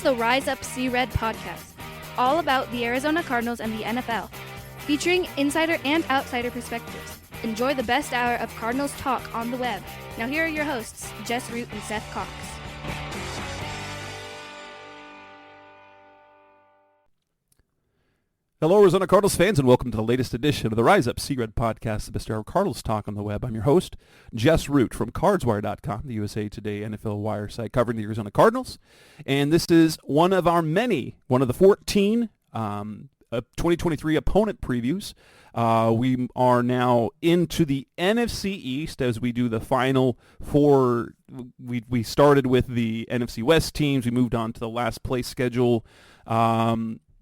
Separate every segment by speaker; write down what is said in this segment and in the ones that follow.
Speaker 1: the Rise Up See Red podcast, all about the Arizona Cardinals and the NFL, featuring insider and outsider perspectives. Enjoy the best hour of Cardinals talk on the web. Now here are your hosts, Jess Root and Seth Cox.
Speaker 2: Hello, Arizona Cardinals fans, and welcome to the latest edition of the Rise Up See Red podcast, the best hour of Cardinals talk on the web. I'm your host, Jess Root from CardsWire.com, the USA Today NFL Wire site covering the Arizona Cardinals. And this is one of the 14 2023 opponent previews. We are now into the NFC East as we do the final four. We started with the NFC West teams. We moved on to the last place schedule.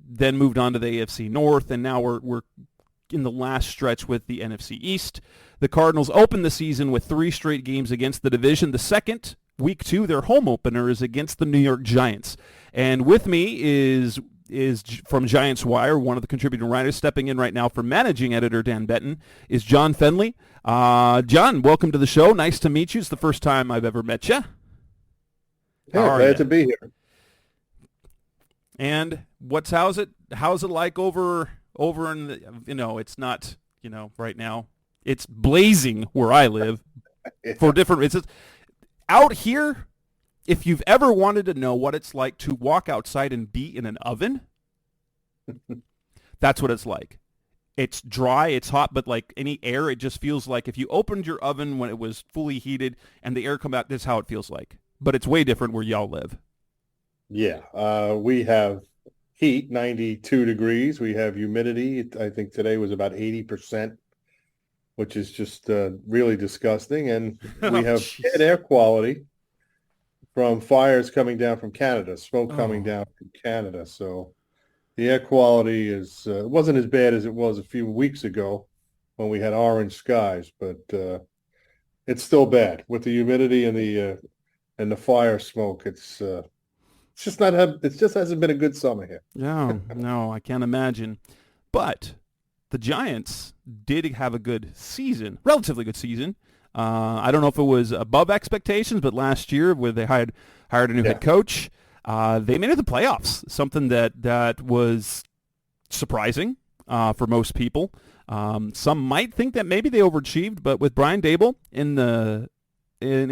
Speaker 2: Then moved on to the AFC North, and now we're in the last stretch with the NFC East. The Cardinals opened the season with 3 straight games against the division. The second, week 2, their home opener is against the New York Giants. And with me is from Giants Wire, one of the contributing writers, stepping in right now for managing editor Dan Benton, is John Fennely. John, welcome to the show. Nice to meet you. It's the first time I've ever met you.
Speaker 3: Yeah, glad to be here.
Speaker 2: And how's it like over in the, it's not, right now it's blazing where I live for different reasons. Out here, if you've ever wanted to know what it's like to walk outside and be in an oven, that's what it's like. It's dry, it's hot, but like any air, it just feels like if you opened your oven when it was fully heated and the air come out, that's how it feels like. But it's way different where y'all live.
Speaker 3: Yeah, we have heat, 92 degrees. We have humidity. I think today was about 80%, which is just really disgusting. And we have bad air quality from fires coming down from Canada, smoke coming down from Canada. So the air quality wasn't as bad as it was a few weeks ago when we had orange skies, but it's still bad with the humidity and the fire smoke. It just hasn't been a good summer here.
Speaker 2: No, I can't imagine. But the Giants did have a good season, relatively good season. I don't know if it was above expectations, but last year where they hired a new head coach, they made it to the playoffs, something that was surprising for most people. Some might think that maybe they overachieved, but with Brian Daboll in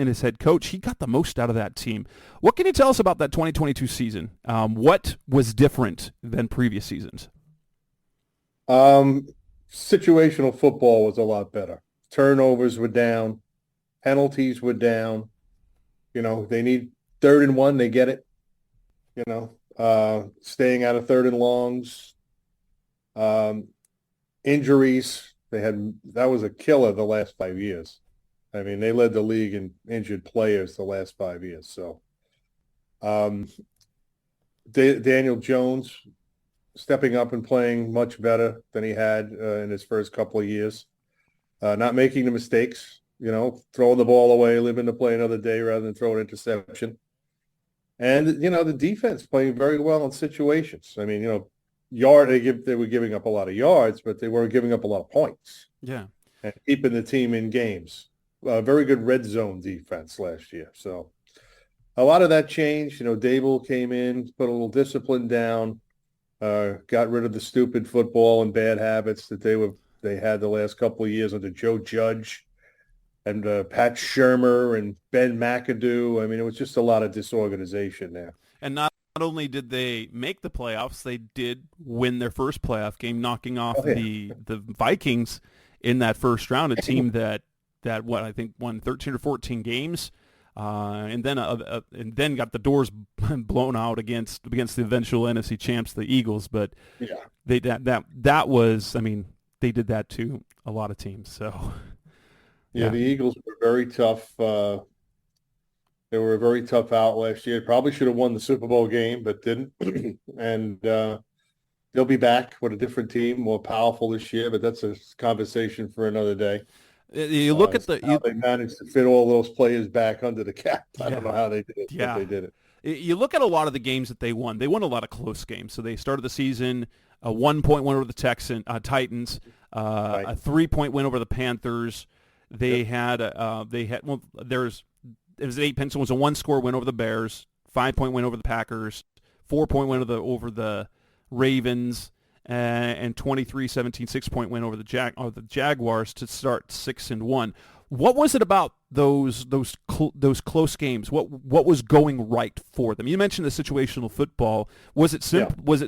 Speaker 2: his head coach, he got the most out of that team. What can you tell us about that 2022 season? What was different than previous seasons?
Speaker 3: Situational football was a lot better. Turnovers were down. Penalties were down. They need 3rd and 1. They get it. Staying out of 3rd and longs. Injuries. That was a killer the last 5 years. I mean, they led the league in injured players the last 5 years. So, Daniel Jones stepping up and playing much better than he had in his first couple of years. Not making the mistakes, throwing the ball away, living to play another day rather than throw an interception. And, the defense playing very well in situations. I mean, they were giving up a lot of yards, but they weren't giving up a lot of points.
Speaker 2: Yeah.
Speaker 3: And keeping the team in games. Very good red zone defense last year. So a lot of that changed. Daboll came in, put a little discipline down, got rid of the stupid football and bad habits that they had the last couple of years under Joe Judge and Pat Shurmur and Ben McAdoo. I mean, it was just a lot of disorganization there.
Speaker 2: And not only did they make the playoffs, they did win their first playoff game, knocking off the Vikings in that first round, a team that I think won 13 or 14 games, and then got the doors blown out against the eventual NFC champs, the Eagles. But they that was, I mean, they did that to a lot of teams. So
Speaker 3: the Eagles were very tough. They were a very tough out last year. Probably should have won the Super Bowl game, but didn't. And they'll be back with a different team, more powerful this year. But that's a conversation for another day.
Speaker 2: You look at
Speaker 3: how they managed to fit all those players back under the cap. I don't know how they did it, but they did it.
Speaker 2: You look at a lot of the games that they won. They won a lot of close games. So they started the season a 1-point win over the Titans, a 3-point win over the Panthers. It was 8 points. It was a 1-score win over the Bears, 5-point win over the Packers, 4-point win over the Ravens, and 23-17 6-point win over the Jaguars to start 6-1. What was it about those close games? What was going right for them? You mentioned the situational football. Was it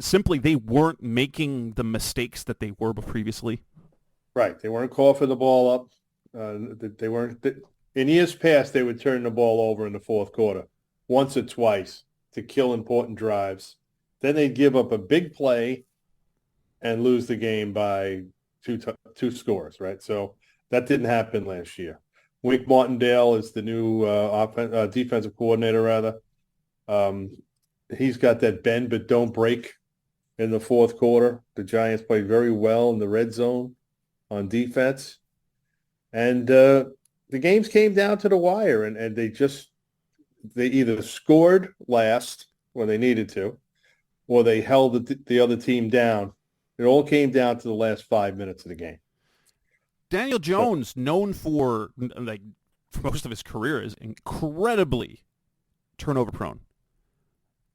Speaker 2: simply they weren't making the mistakes that they were previously?
Speaker 3: Right. They weren't coughing the ball up. They weren't. In years past, they would turn the ball over in the fourth quarter once or twice to kill important drives. Then they'd give up a big play and lose the game by two scores, right? So that didn't happen last year. Wink Martindale is the new defensive coordinator, rather. He's got that bend but don't break in the fourth quarter. The Giants played very well in the red zone on defense. And the games came down to the wire, and they either scored last when they needed to, or they held the other team down. It all came down to the last 5 minutes of the game.
Speaker 2: Daniel Jones, known for most of his career, is incredibly turnover prone.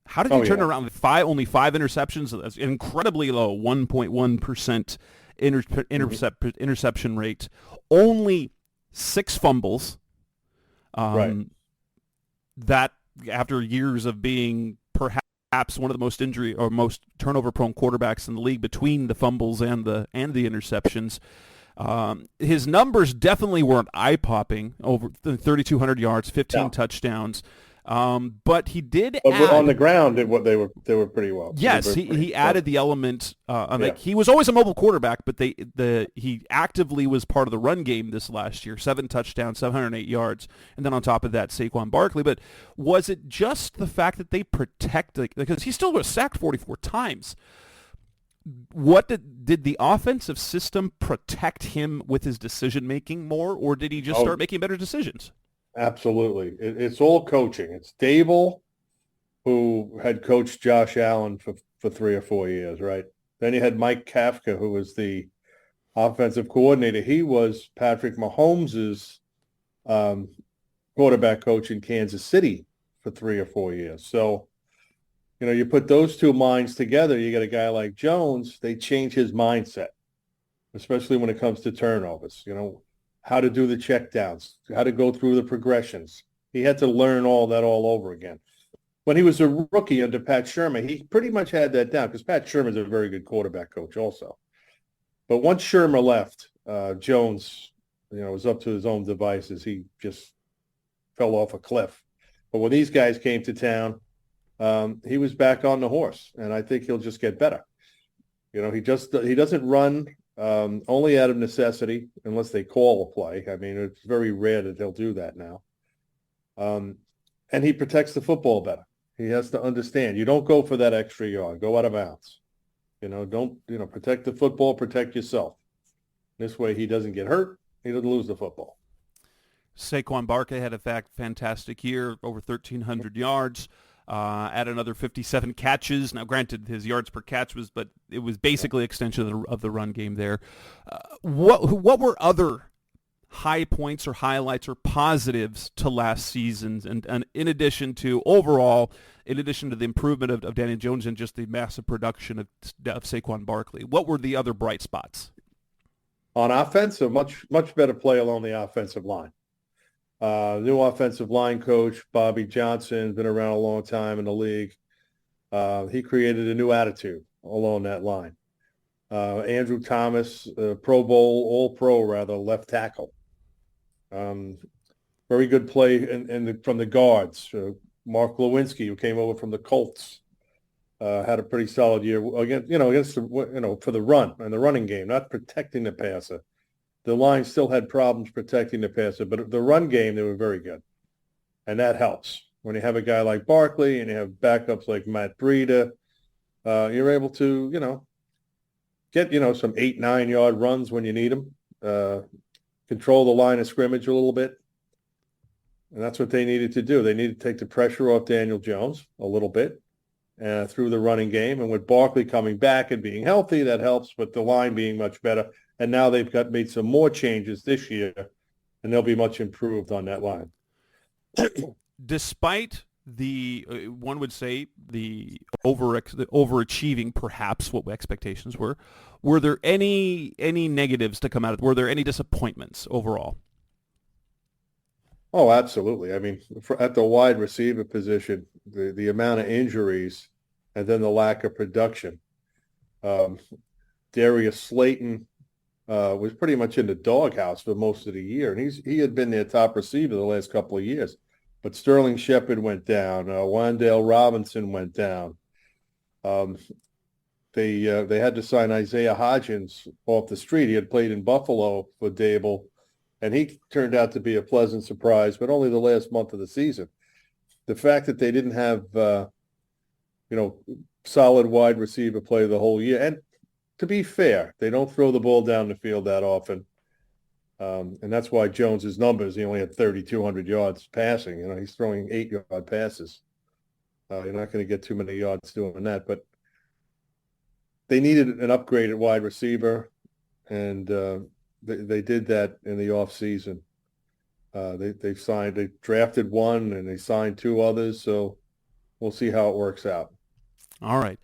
Speaker 2: How did he turn around only 5 interceptions? That's incredibly low, 1.1% interception rate. Only 6 fumbles.
Speaker 3: Right.
Speaker 2: That after years of being perhaps one of the most injury or most turnover-prone quarterbacks in the league between the fumbles and the interceptions. His numbers definitely weren't eye-popping, over 3,200 yards, 15 touchdowns. But he did add,
Speaker 3: on the ground, they were pretty well.
Speaker 2: Yes, he added the element. He was always a mobile quarterback, but he actively was part of the run game this last year. 7 touchdowns, 708 yards, and then on top of that, Saquon Barkley. But was it just the fact that they protected, because he still was sacked 44 times? What did the offensive system protect him with his decision making more, or did he just start making better decisions?
Speaker 3: Absolutely. It's all coaching. It's Dable, who had coached Josh Allen for 3 or 4 years, right? Then you had Mike Kafka, who was the offensive coordinator. He was Patrick Mahomes's quarterback coach in Kansas City for 3 or 4 years. So, you put those two minds together, you get a guy like Jones, they change his mindset, especially when it comes to turnovers, how to do the checkdowns, how to go through the progressions. He had to learn all that all over again. When he was a rookie under Pat Shermer, he pretty much had that down, because Pat Shermer's a very good quarterback coach also. But once Shermer left, Jones, was up to his own devices. He just fell off a cliff. But when these guys came to town, he was back on the horse, and I think he'll just get better. He doesn't run only out of necessity, unless they call a play. I mean, it's very rare that they'll do that now. And he protects the football better. He has to understand, you don't go for that extra yard. Go out of bounds. Don't protect the football, protect yourself. This way he doesn't get hurt. He doesn't lose the football.
Speaker 2: Saquon Barkley had a fantastic year, over 1,300 yards. Add another 57 catches. Now, granted, his yards per catch was basically extension of the run game there. What were other high points or highlights or positives to last season's, and in addition to the improvement of Daniel Jones and just the massive production of Saquon Barkley? What were the other bright spots?
Speaker 3: On offense, a much better play along the offensive line. New offensive line coach, Bobby Johnson, been around a long time in the league. He created a new attitude along that line. Andrew Thomas, Pro Bowl, All-Pro rather, left tackle. Very good play from the guards. Mark Lewinsky, who came over from the Colts, had a pretty solid year against for the run and the running game, not protecting the passer. The line still had problems protecting the passer, but the run game, they were very good. And that helps. When you have a guy like Barkley and you have backups like Matt Breida, you're able to, get, some 8-9 yard runs when you need them, control the line of scrimmage a little bit. And that's what they needed to do. They needed to take the pressure off Daniel Jones a little bit through the running game. And with Barkley coming back and being healthy, that helps, but the line being much better. And now they've made some more changes this year, and they'll be much improved on that line.
Speaker 2: Despite one would say the overachieving, perhaps what expectations were. Were there any negatives to come out of? Were there any disappointments overall?
Speaker 3: Oh, absolutely. I mean, at the wide receiver position, the amount of injuries and then the lack of production. Um, Darius Slayton was pretty much in the doghouse for most of the year, and he had been their top receiver the last couple of years. But Sterling Shepard went down. Wan'Dale Robinson went down. Um, they had to sign Isaiah Hodgins off the street. He had played in Buffalo for Dable, and he turned out to be a pleasant surprise, but only the last month of the season. The fact that they didn't have, solid wide receiver play the whole year, and to be fair, they don't throw the ball down the field that often. And that's why Jones's numbers, he only had 3,200 yards passing. He's throwing 8-yard passes. You're not going to get too many yards doing that, but they needed an upgraded wide receiver, and they did that in the offseason. They drafted one and they signed 2 others, so we'll see how it works out.
Speaker 2: All right.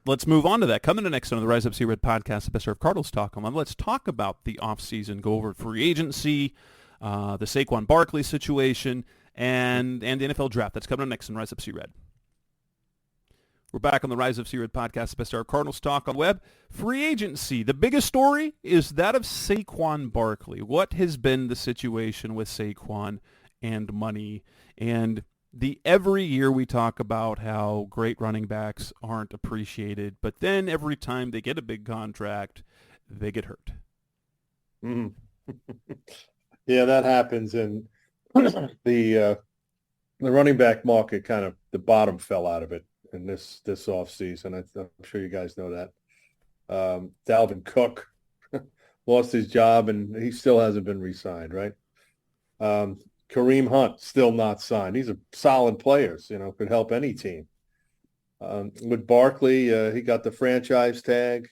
Speaker 2: Let's move on to that. Coming to next on the Rise Up See Red podcast, the Best of Cardinals Talk. Let's talk about the offseason, go over free agency, the Saquon Barkley situation, and the NFL draft. That's coming up next on Rise Up See Red. We're back on the Rise Up See Red podcast, the Best of Cardinals Talk on the web. Free agency. The biggest story is that of Saquon Barkley. What has been the situation with Saquon and money? And every year we talk about how great running backs aren't appreciated, but then every time they get a big contract, they get hurt.
Speaker 3: Mm. Yeah, that happens, and the running back market kind of the bottom fell out of it in this offseason. I'm sure you guys know that. Dalvin Cook lost his job, and he still hasn't been re-signed, right? Kareem Hunt still not signed. These are solid players, could help any team. With Barkley, he got the franchise tag.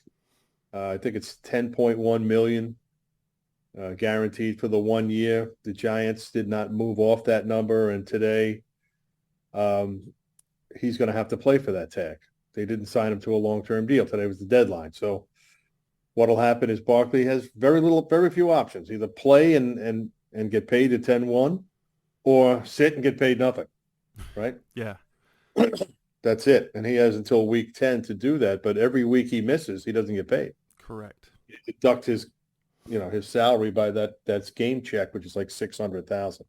Speaker 3: I think it's $10.1 million guaranteed for the 1 year. The Giants did not move off that number, and today he's going to have to play for that tag. They didn't sign him to a long-term deal. Today was the deadline. So what will happen is Barkley has very few options. Either play and get paid at 10-1 or sit and get paid nothing, right?
Speaker 2: Yeah.
Speaker 3: That's it. And he has until week 10 to do that. But every week he misses, he doesn't get paid.
Speaker 2: Correct.
Speaker 3: He deduct his salary by that's game check, which is like $600,000.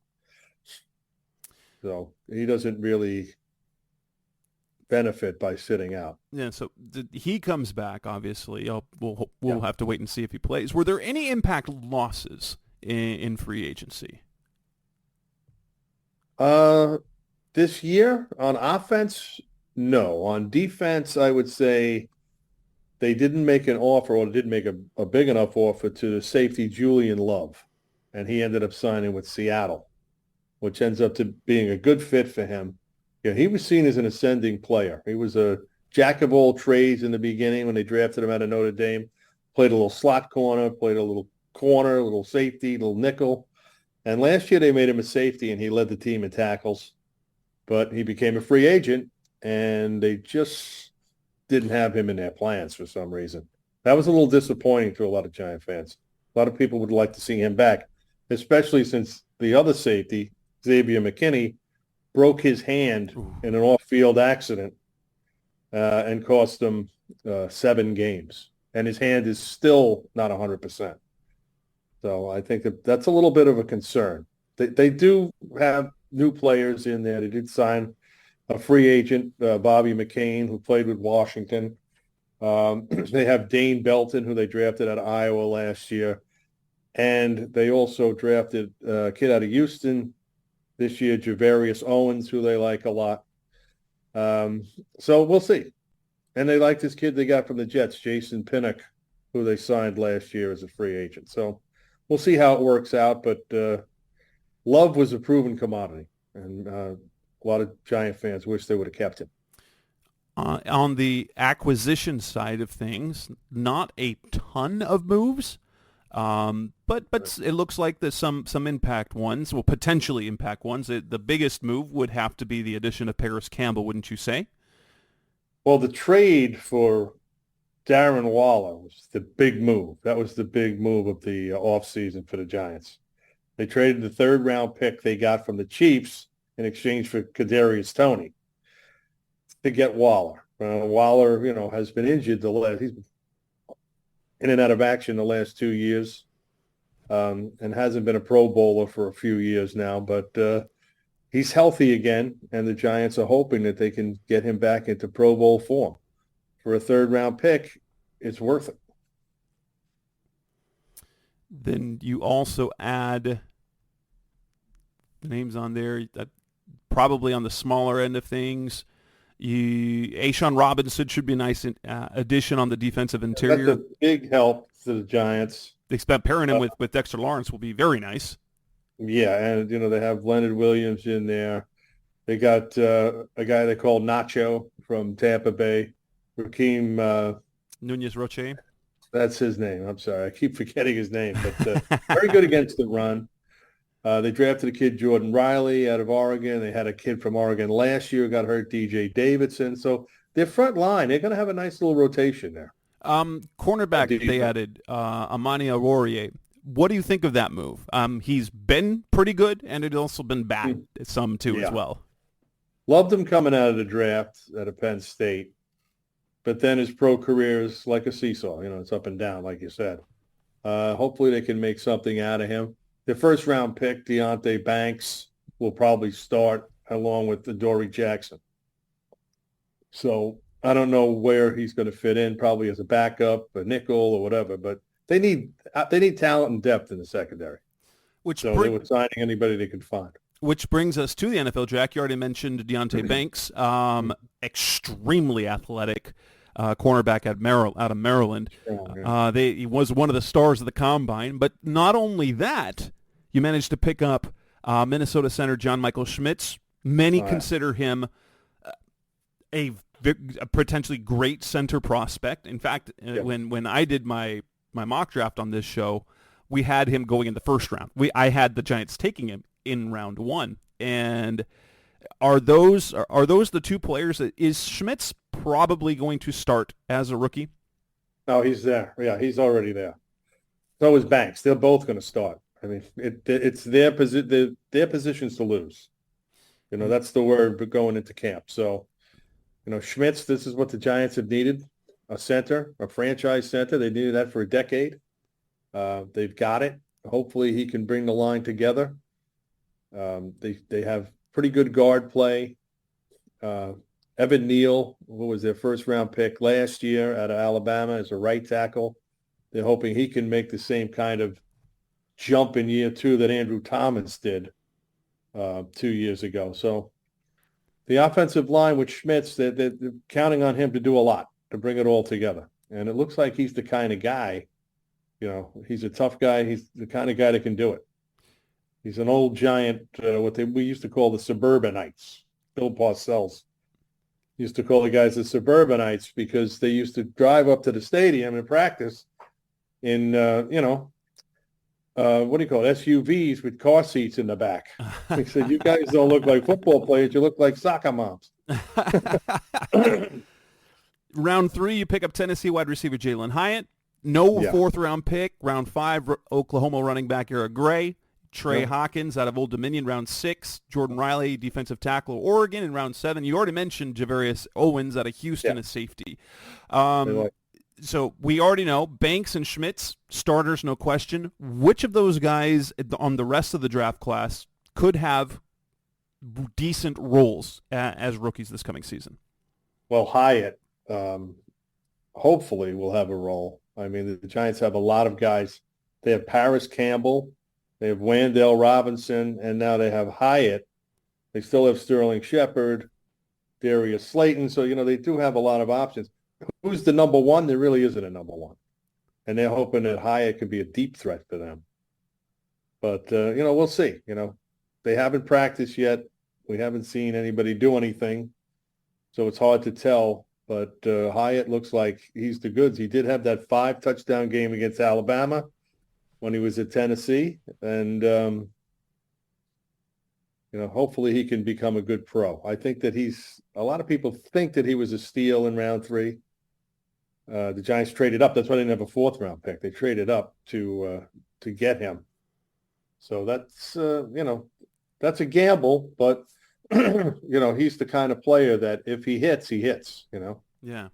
Speaker 3: So he doesn't really benefit by sitting out.
Speaker 2: Yeah, so he comes back, obviously. We'll have to wait and see if he plays. Were there any impact losses in free agency?
Speaker 3: This year on offense, no. On defense, I would say they didn't make an offer, or didn't make a big enough offer to the safety Julian Love, and he ended up signing with Seattle, which ends up to being a good fit for him. Yeah, he was seen as an ascending player. He was a jack of all trades in the beginning when they drafted him out of Notre Dame. Played a little slot corner, played a little corner, a little safety, a little nickel. And last year they made him a safety, and he led the team in tackles. But he became a free agent, and they just didn't have him in their plans for some reason. That was a little disappointing to a lot of Giant fans. A lot of people would like to see him back, especially since the other safety, Xavier McKinney, broke his hand in an off-field accident and cost him 7 games. And his hand is still not 100%. So I think that's a little bit of a concern. They do have new players in there. They did sign a free agent, Bobby McCain, who played with Washington. They have Dane Belton, who they drafted out of Iowa last year. And they also drafted a kid out of Houston this year, Javarius Owens, who they like a lot. So we'll see. And they like this kid they got from the Jets, Jason Pinnock, who they signed last year as a free agent. So we'll see how it works out. But Love was a proven commodity, and a lot of Giant fans wish they would have kept him.
Speaker 2: On the acquisition side of things, not a ton of moves. But it looks like there's some impact ones, well, potentially impact ones. The biggest move would have to be the addition of Paris Campbell, wouldn't you say?
Speaker 3: Well, the trade for Darren Waller was the big move. That was the big move of the offseason for the Giants. They traded the third-round pick they got from the Chiefs in exchange for Kadarius Toney to get Waller. Waller, has been injured he's been in and out of action the last 2 years, and hasn't been a Pro Bowler for a few years now. But he's healthy again, and the Giants are hoping that they can get him back into Pro Bowl form. For a third-round pick, it's worth it.
Speaker 2: Then you also add the names on there that probably on the smaller end of things. A'Shawn Robinson should be a nice addition on the defensive interior.
Speaker 3: That's a big help to the Giants.
Speaker 2: They expect pairing him with Dexter Lawrence will be very nice.
Speaker 3: Yeah, and they have Leonard Williams in there. They got a guy they call Nacho from Tampa Bay, Raheem
Speaker 2: Nunez Roche.
Speaker 3: That's his name. I'm sorry, I keep forgetting his name, but very good against the run. They drafted a kid, Jordan Riley, out of Oregon. They had a kid from Oregon last year, got hurt, DJ Davidson. So their front line, they're going to have a nice little rotation there.
Speaker 2: Cornerback, they added Amani Arourier. What do you think of that move? He's been pretty good, and it's also been bad some too as well.
Speaker 3: Loved him coming out of the draft out of Penn State, but then his pro career is like a seesaw. It's up and down, like you said. Hopefully they can make something out of him. The first-round pick, Deonte Banks, will probably start along with Adoree Jackson. So I don't know where he's going to fit in, probably as a backup, a nickel, or whatever. But they need talent and depth in the secondary. They were signing anybody they could find.
Speaker 2: Which brings us to the NFL draft. You already mentioned Deonte Banks, extremely athletic cornerback out of Maryland. He was one of the stars of the combine. But not only that, you managed to pick up Minnesota center John Michael Schmitz. Many consider him a potentially great center prospect. In fact, when I did my mock draft on this show, we had him going in the first round. I had the Giants taking him in round 1. And are those the two players is Schmitz probably going to start as a rookie?
Speaker 3: No, he's there. Yeah, he's already there. So is Banks. They're both going to start. I mean, it's their positions to lose. That's the word going into camp. So, Schmitz, this is what the Giants have needed, a center, a franchise center. They needed that for a decade. They've got it. Hopefully he can bring the line together. They have pretty good guard play. Evan Neal, who was their first-round pick last year out of Alabama as a right tackle. They're hoping he can make the same kind of jump in year 2 that Andrew Thomas did 2 years ago. So the offensive line with Schmitz, they're counting on him to do a lot, to bring it all together. And it looks like he's the kind of guy, he's a tough guy. He's the kind of guy that can do it. He's an old giant, we used to call the suburbanites. Bill Parcells used to call the guys the suburbanites because they used to drive up to the stadium and practice in, what do you call it, SUVs with car seats in the back. He said, you guys don't look like football players. You look like soccer moms.
Speaker 2: Round 3, you pick up Tennessee wide receiver Jalen Hyatt. No fourth-round pick. Round 5, Oklahoma running back Eric Gray. Trey Hawkins out of Old Dominion, round 6. Jordan Riley, defensive tackle, Oregon, in round 7. You already mentioned Javarius Owens out of Houston, a safety. So we already know Banks and Schmitz, starters, no question. Which of those guys on the rest of the draft class could have decent roles as rookies this coming season?
Speaker 3: Well, Hyatt hopefully will have a role. I mean, the Giants have a lot of guys. They have Paris Campbell. They have Wandale Robinson, and now they have Hyatt. They still have Sterling Shepard, Darius Slayton. So, they do have a lot of options. Who's the number one? There really isn't a number one. And they're hoping that Hyatt could be a deep threat for them. But, we'll see. They haven't practiced yet. We haven't seen anybody do anything. So it's hard to tell. But Hyatt looks like he's the goods. He did have that 5-touchdown game against Alabama. when he was at Tennessee, and hopefully he can become a good pro. I think that a lot of people think that he was a steal in round 3. The Giants traded up. That's why they didn't have a 4th round pick. They traded up to get him. So that's that's a gamble, but he's the kind of player that if he hits, he hits.
Speaker 2: Yeah.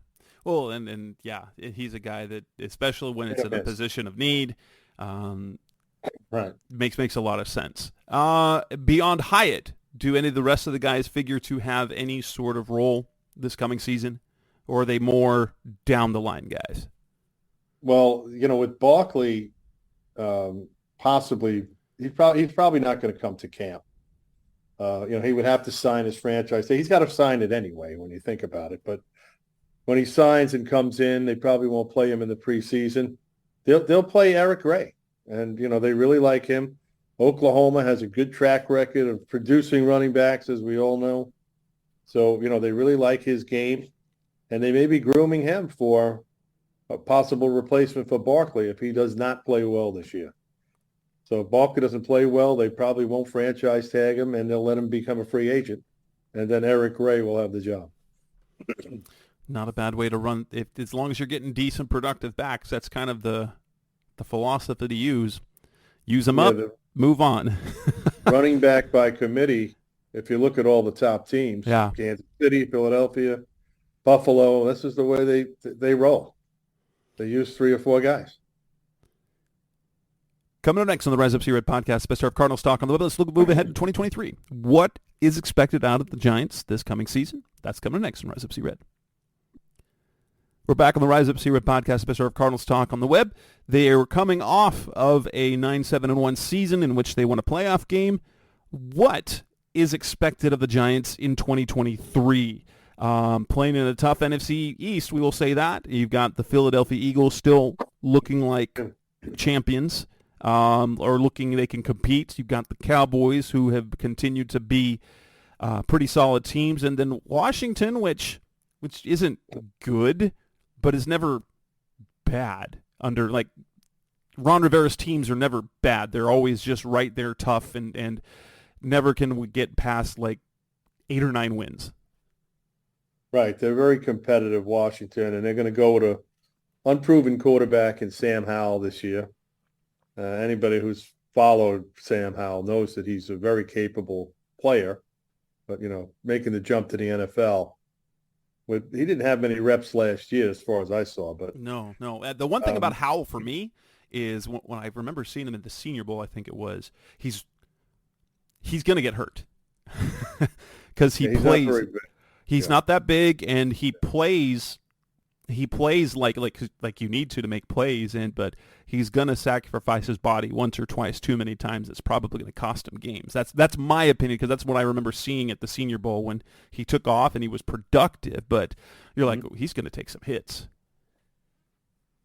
Speaker 2: Well, and yeah, he's a guy that, especially when it's in a position of need,
Speaker 3: right,
Speaker 2: makes a lot of sense. Beyond Hyatt, do any of the rest of the guys figure to have any sort of role this coming season, or are they more down the line guys?
Speaker 3: Well, with Barkley, possibly he's probably not going to come to camp. He would have to sign his franchise. He's got to sign it anyway when you think about it. But when he signs and comes in, they probably won't play him in the preseason. They'll play Eric Ray, and they really like him. Oklahoma has a good track record of producing running backs, as we all know. So they really like his game, and they may be grooming him for a possible replacement for Barkley if he does not play well this year. So if Barkley doesn't play well, they probably won't franchise tag him, and they'll let him become a free agent, and then Eric Ray will have the job.
Speaker 2: Not a bad way to run. As long as you're getting decent, productive backs, that's kind of the philosophy to use. Use them up, move on.
Speaker 3: Running back by committee, if you look at all the top teams, Kansas City, Philadelphia, Buffalo, this is the way they roll. They use 3 or 4 guys.
Speaker 2: Coming up next on the Rise Up See Red podcast, best of Cardinals talk on the web. Let's move ahead to 2023. What is expected out of the Giants this coming season? That's coming next on Rise Up See Red. We're back on the Rise Up See Red podcast, best of Cardinals talk on the web. They are coming off of a 9-7-1 season in which they won a playoff game. What is expected of the Giants in 2023? Playing in a tough NFC East, we will say that. You've got the Philadelphia Eagles still looking like champions, or looking they can compete. You've got the Cowboys, who have continued to be pretty solid teams, and then Washington, which isn't good, but is never bad. Under Ron Rivera's teams are never bad. They're always just right there, tough, and never can we get past 8 or 9 wins.
Speaker 3: Right. They're very competitive, Washington, and they're going to go with a unproven quarterback in Sam Howell this year. Anybody who's followed Sam Howell knows that he's a very capable player, but, making the jump to the NFL. He didn't have many reps last year as far as I saw. But
Speaker 2: No. The one thing about Howell for me is when I remember seeing him in the Senior Bowl, I think it was, he's going to get hurt because he plays. He's not that big, and he plays like you need to make plays, but he's going to sacrifice his body once or twice too many times. It's probably going to cost him games. That's my opinion, because that's what I remember seeing at the Senior Bowl when he took off and he was productive, but you're like, oh, he's going to take some hits.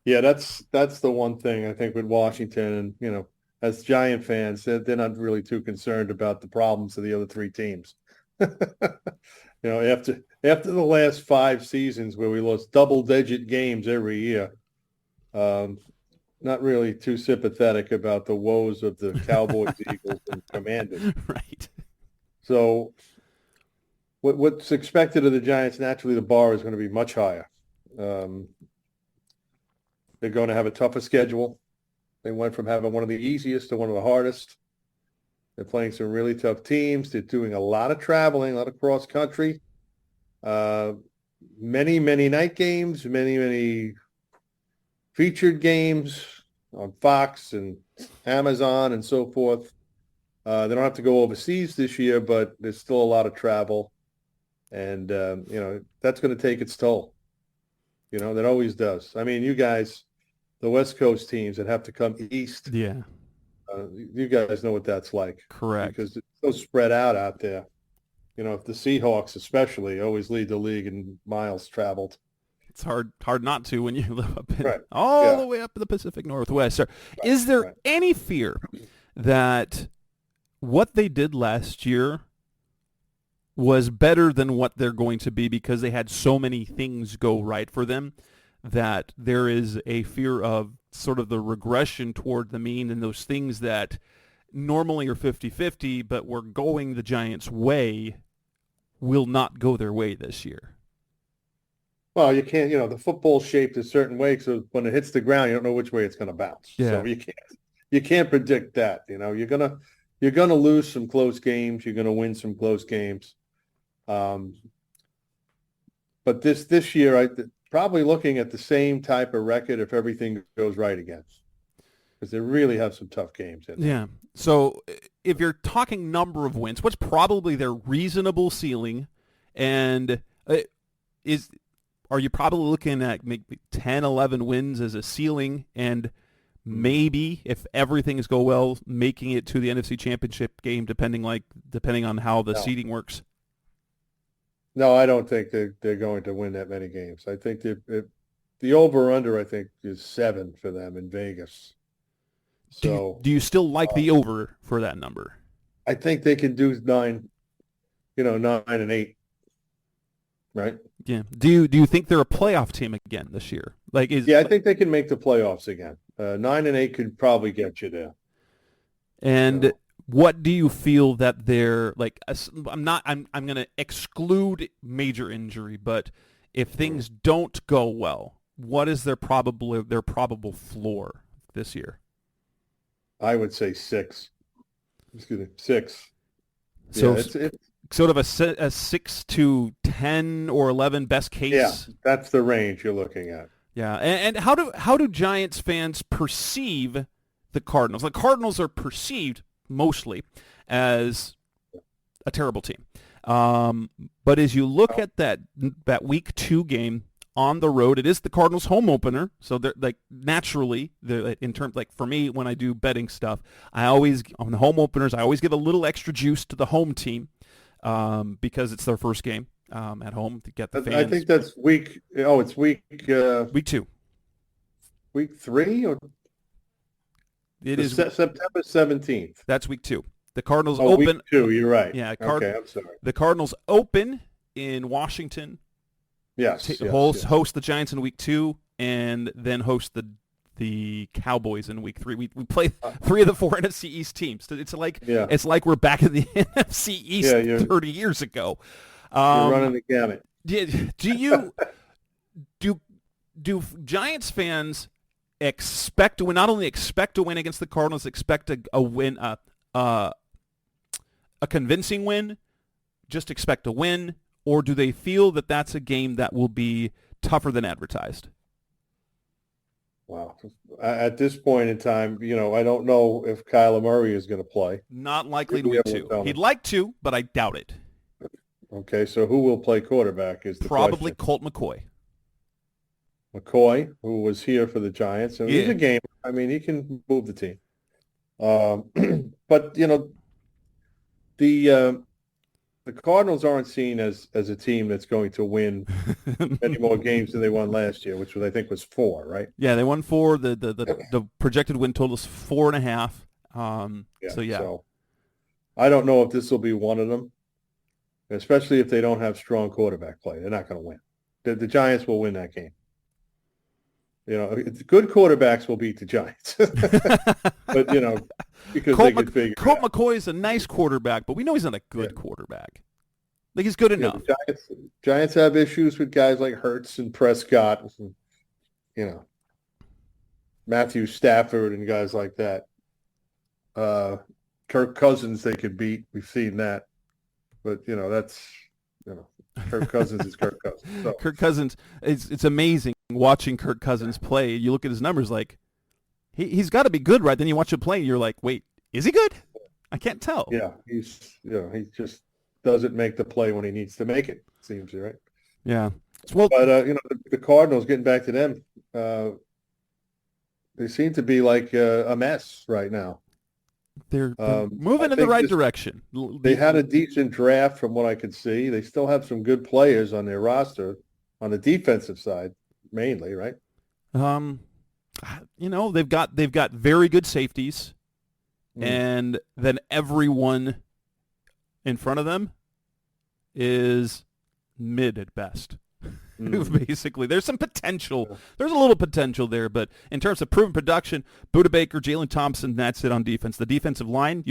Speaker 3: Yeah, that's the one thing I think with Washington, and as Giant fans, they're not really too concerned about the problems of the other 3 teams. After the last 5 seasons where we lost double-digit games every year, not really too sympathetic about the woes of the Cowboys, Eagles, and Commanders.
Speaker 2: Right.
Speaker 3: So what's expected of the Giants, naturally the bar is going to be much higher. They're going to have a tougher schedule. They went from having one of the easiest to one of the hardest. They're playing some really tough teams. They're doing a lot of traveling, a lot of cross-country. Many, many night games, many, many featured games on Fox and Amazon and so forth. They don't have to go overseas this year, but there's still a lot of travel. And, that's going to take its toll. That always does. I mean, you guys, the West Coast teams that have to come east.
Speaker 2: Yeah.
Speaker 3: You guys know what that's like.
Speaker 2: Correct.
Speaker 3: Because it's so spread out there. If the Seahawks especially always lead the league in miles traveled.
Speaker 2: It's hard not to when you live up in,
Speaker 3: right.
Speaker 2: the way up in the Pacific Northwest. Right. Is there any fear that what they did last year was better than what they're going to be because they had so many things go right for them that there is a fear of sort of the regression toward the mean and those things that normally are 50-50, but we're going the Giants' way, will not go their way this year?
Speaker 3: Well, you can't, the football's shaped a certain way, so when it hits the ground, you don't know which way it's going to bounce.
Speaker 2: Yeah.
Speaker 3: So you can't predict that. You're gonna lose some close games. You're gonna win some close games. But this year, probably looking at the same type of record if everything goes right again, because they really have some tough games in there.
Speaker 2: Yeah. So if you're talking number of wins, what's probably their reasonable ceiling, and are you probably looking at maybe 10, 11 wins as a ceiling, and maybe if everything go well, making it to the NFC Championship game, depending on how the seeding works?
Speaker 3: No, I don't think they're going to win that many games. I think the over-under, I think, is 7 for them in Vegas. So
Speaker 2: do you still like the over for that number?
Speaker 3: I think they can do 9, 9 and 8, right?
Speaker 2: Yeah. Do you think they're a playoff team again this year? I
Speaker 3: think they can make the playoffs again. 9 and 8 could probably get you there.
Speaker 2: And what do you feel that they're like? I'm going to exclude major injury, but if things don't go well, what is their probable floor this year?
Speaker 3: I would say 6. Excuse me, 6.
Speaker 2: So
Speaker 3: yeah, it's
Speaker 2: sort of a 6 to 10 or 11 best case.
Speaker 3: Yeah, that's the range you're looking at.
Speaker 2: Yeah, and how do Giants fans perceive the Cardinals? The Cardinals are perceived mostly as a terrible team, but as you look at that Week 2 game on the road, it is the Cardinals' home opener, so they're naturally, in terms, for me, when I do betting stuff, on the home openers, I always give a little extra juice to the home team because it's their first game at home to get the fans.
Speaker 3: I think that's week. Oh, it's week
Speaker 2: 2.
Speaker 3: Week 3 or
Speaker 2: it is
Speaker 3: September 17th.
Speaker 2: That's week 2. The Cardinals open.
Speaker 3: Week 2, you're right.
Speaker 2: Yeah.
Speaker 3: Okay, I'm sorry.
Speaker 2: The Cardinals open in Washington.
Speaker 3: Yes.
Speaker 2: Host the Giants in week 2, and then host the Cowboys in week 3. We play 3 of the 4 NFC East teams. It's like we're back in the NFC East 30 years ago.
Speaker 3: You're running the gamut.
Speaker 2: Do Giants fans expect to win? Not only expect to win against the Cardinals, expect a win, a convincing win, just expect to win, or do they feel that that's a game that will be tougher than advertised?
Speaker 3: Wow. At this point in time, I don't know if Kyler Murray is going to play.
Speaker 2: Not likely in week 2. He'd like to, but I doubt it.
Speaker 3: Okay, so who will play quarterback is the
Speaker 2: probably
Speaker 3: question.
Speaker 2: Colt McCoy.
Speaker 3: McCoy, who was here for the Giants. And he's a gamer. I mean, he can move the team. But, the Cardinals aren't seen as a team that's going to win many more games than they won last year, which I think was 4, right?
Speaker 2: Yeah, they won 4. The projected win total is 4.5. So
Speaker 3: I don't know if this will be one of them, especially if they don't have strong quarterback play. They're not going to win. The Giants will win that game. Good quarterbacks will beat the Giants. But, because they can figure
Speaker 2: Colt McCoy is a nice quarterback, but we know he's not a good quarterback. He's good enough.
Speaker 3: Giants have issues with guys like Hurts and Prescott, and, Matthew Stafford and guys like that. Kirk Cousins they could beat. We've seen that. But, that's, Kirk Cousins is Kirk Cousins. So.
Speaker 2: Kirk Cousins, it's amazing watching Kirk Cousins play. You look at his numbers like, he's got to be good, right? Then you watch him play, and you're like, wait, is he good? I can't tell.
Speaker 3: Yeah, he just doesn't make the play when he needs to make it, seems, right?
Speaker 2: Yeah.
Speaker 3: Well, but, the Cardinals, getting back to them, they seem to be like a mess right now.
Speaker 2: They're moving in the right direction.
Speaker 3: They had a decent draft from what I could see. They still have some good players on their roster on the defensive side, mainly, right?
Speaker 2: They've got very good safeties, and then everyone in front of them is mid at best. Basically, there's some potential. Yeah. There's a little potential there, but in terms of proven production, Budda Baker, Jalen Thompson, that's it on defense. The defensive line,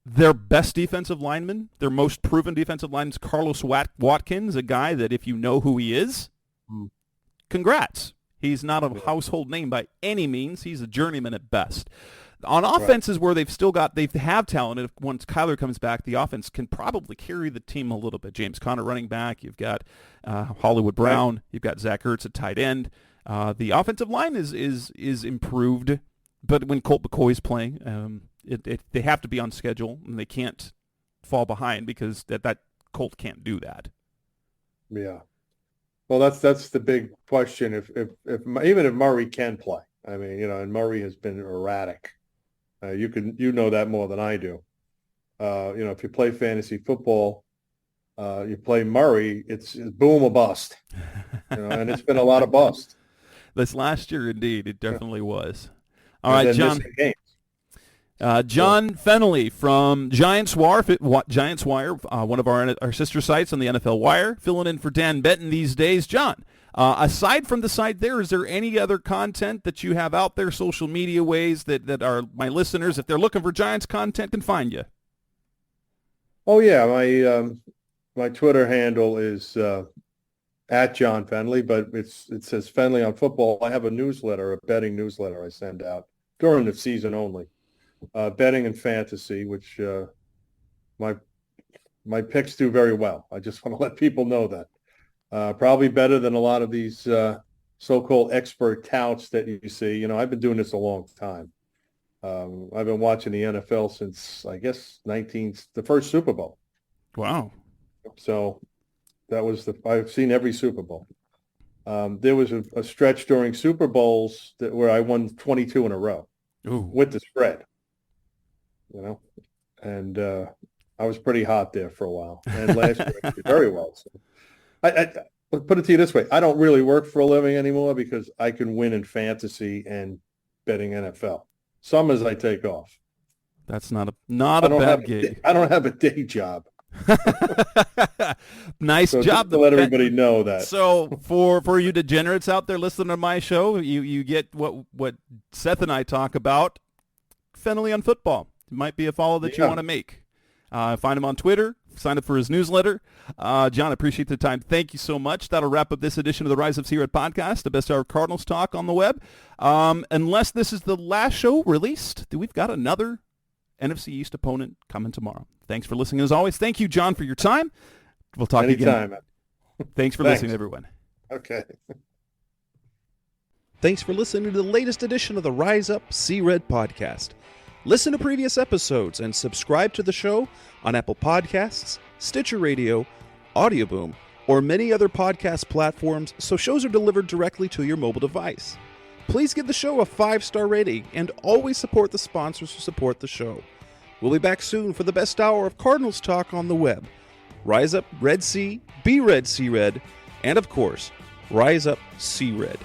Speaker 2: their best defensive lineman, their most proven defensive lineman is Carlos Watkins, a guy that if you know who he is, congrats. He's not a household name by any means. He's a journeyman at best. On offenses where they have talent, and once Kyler comes back, the offense can probably carry the team a little bit. James Conner running back, you've got Hollywood Brown, you've got Zach Ertz at tight end. The offensive line is improved, but when Colt McCoy's playing, they have to be on schedule, and they can't fall behind because that Colt can't do that.
Speaker 3: Yeah. Well, that's the big question. If even if Murray can play, I mean, and Murray has been erratic. You know that more than I do. If you play fantasy football, you play Murray, it's boom or bust. And it's been a lot of bust.
Speaker 2: This last year, indeed, it definitely was. All right, John. John Fennely from Giants Wire, one of our sister sites on the NFL Wire, filling in for Dan Benton these days. John, aside from the site there, is there any other content that you have out there, social media ways that are my listeners, if they're looking for Giants content, can find you?
Speaker 3: Oh, yeah. My Twitter handle is at John Fennely, but it says Fennely on football. I have a newsletter, a betting newsletter I send out during the season only. Betting and fantasy, which my picks do very well. I just want to let people know that. Probably better than a lot of these so-called expert touts that you see. I've been doing this a long time. I've been watching the NFL since, I guess, the first Super Bowl.
Speaker 2: Wow.
Speaker 3: So I've seen every Super Bowl. There was a stretch during Super Bowls where I won 22 in a row.
Speaker 2: Ooh. With
Speaker 3: the spread. And I was pretty hot there for a while. And last year I did very well. So I'll put it to you this way. I don't really work for a living anymore because I can win in fantasy and betting NFL. Summers I take off.
Speaker 2: That's not a bad gig.
Speaker 3: I don't have a day job.
Speaker 2: Nice job
Speaker 3: to let everybody know that.
Speaker 2: So for you degenerates out there listening to my show, you get what Seth and I talk about. Fennely on football. It might be a follow that you want to make. Find him on Twitter. Sign up for his newsletter. John, appreciate the time. Thank you so much. That'll wrap up this edition of the Rise Up C-Red podcast, the best hour of Cardinals talk on the web. Unless this is the last show released, we've got another NFC East opponent coming tomorrow. Thanks for listening as always. Thank you, John, for your time. We'll talk again. Thanks for listening, everyone.
Speaker 3: Okay.
Speaker 4: Thanks for listening to the latest edition of the Rise Up C-Red podcast. Listen to previous episodes and subscribe to the show on Apple Podcasts, Stitcher Radio, Audioboom, or many other podcast platforms so shows are delivered directly to your mobile device. Please give the show a 5-star rating and always support the sponsors who support the show. We'll be back soon for the best hour of Cardinals talk on the web. Rise up, Red Sea, be Red, Sea Red, and of course, Rise up, Sea Red.